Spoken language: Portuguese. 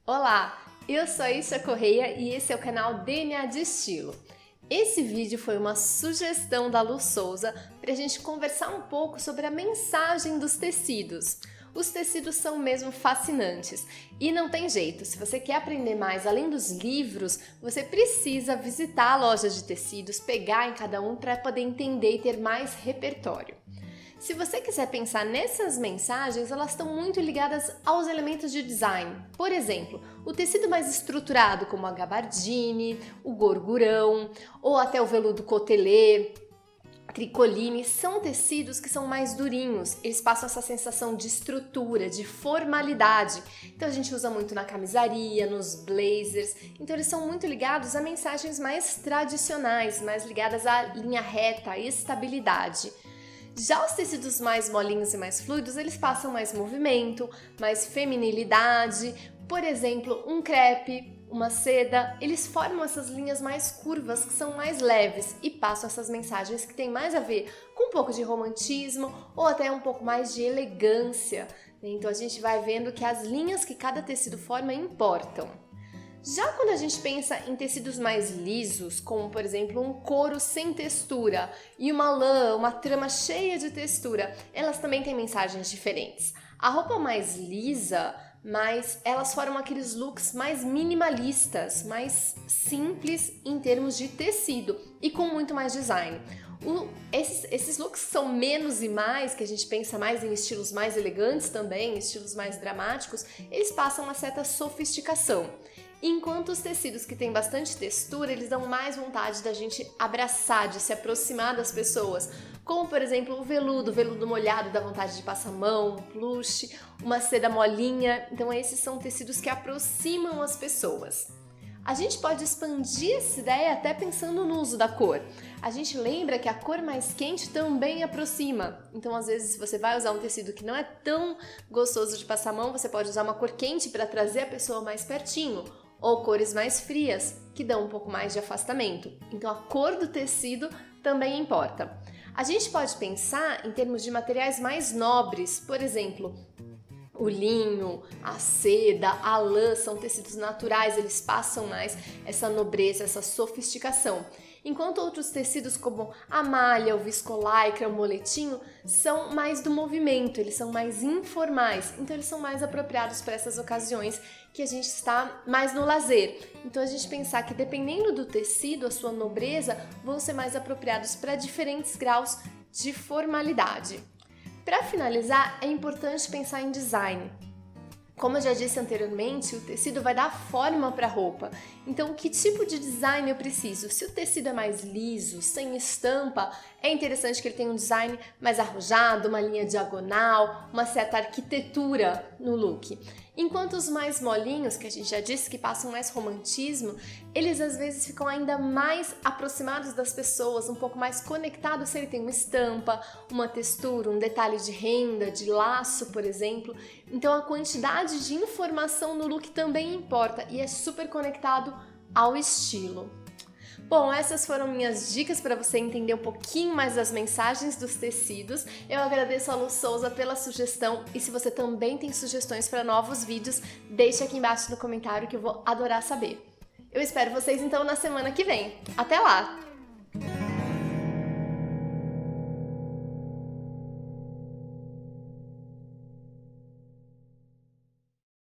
Olá, eu sou a Isha Correia e esse é o canal DNA de Estilo. Esse vídeo foi uma sugestão da Lu Souza para a gente conversar um pouco sobre a mensagem dos tecidos. Os tecidos são mesmo fascinantes e não tem jeito, se você quer aprender mais além dos livros, você precisa visitar a loja de tecidos, pegar em cada um para poder entender e ter mais repertório. Se você quiser pensar nessas mensagens, elas estão muito ligadas aos elementos de design. Por exemplo, o tecido mais estruturado, como a gabardine, o gorgurão, ou até o veludo cotelê, tricoline, são tecidos que são mais durinhos, eles passam essa sensação de estrutura, de formalidade. Então a gente usa muito na camisaria, nos blazers, então eles são muito ligados a mensagens mais tradicionais, mais ligadas à linha reta, à estabilidade. Já os tecidos mais molinhos e mais fluidos, eles passam mais movimento, mais feminilidade. Por exemplo, um crepe, uma seda, eles formam essas linhas mais curvas que são mais leves e passam essas mensagens que têm mais a ver com um pouco de romantismo ou até um pouco mais de elegância. Então a gente vai vendo que as linhas que cada tecido forma importam. Já quando a gente pensa em tecidos mais lisos, como por exemplo um couro sem textura e uma lã, uma trama cheia de textura, elas também têm mensagens diferentes. A roupa mais lisa, mas elas formam aqueles looks mais minimalistas, mais simples em termos de tecido e com muito mais design. Esses looks são menos e mais, que a gente pensa mais em estilos mais elegantes também, estilos mais dramáticos, eles passam uma certa sofisticação. Enquanto os tecidos que têm bastante textura, eles dão mais vontade da gente abraçar, de se aproximar das pessoas. Como, por exemplo, o veludo molhado dá vontade de passar a mão, um plush, uma seda molinha. Então esses são tecidos que aproximam as pessoas. A gente pode expandir essa ideia até pensando no uso da cor. A gente lembra que a cor mais quente também aproxima. Então, às vezes, se você vai usar um tecido que não é tão gostoso de passar a mão, você pode usar uma cor quente para trazer a pessoa mais pertinho. Ou cores mais frias, que dão um pouco mais de afastamento. Então a cor do tecido também importa. A gente pode pensar em termos de materiais mais nobres, por exemplo, o linho, a seda, a lã são tecidos naturais, eles passam mais essa nobreza, essa sofisticação. Enquanto outros tecidos como a malha, o viscolaicra, o moletinho são mais do movimento, eles são mais informais, então eles são mais apropriados para essas ocasiões que a gente está mais no lazer. Então a gente pensar que dependendo do tecido, a sua nobreza vão ser mais apropriados para diferentes graus de formalidade. Para finalizar, é importante pensar em design. Como eu já disse anteriormente, o tecido vai dar forma para a roupa. Então, que tipo de design eu preciso? Se o tecido é mais liso, sem estampa, é interessante que ele tenha um design mais arrojado, uma linha diagonal, uma certa arquitetura no look. Enquanto os mais molinhos, que a gente já disse que passam mais romantismo, eles às vezes ficam ainda mais aproximados das pessoas, um pouco mais conectados se ele tem uma estampa, uma textura, um detalhe de renda, de laço, por exemplo. Então a quantidade de informação no look também importa e é super conectado ao estilo. Bom, essas foram minhas dicas para você entender um pouquinho mais das mensagens dos tecidos. Eu agradeço a Lu Souza pela sugestão e se você também tem sugestões para novos vídeos, deixe aqui embaixo no comentário que eu vou adorar saber. Eu espero vocês então na semana que vem. Até lá!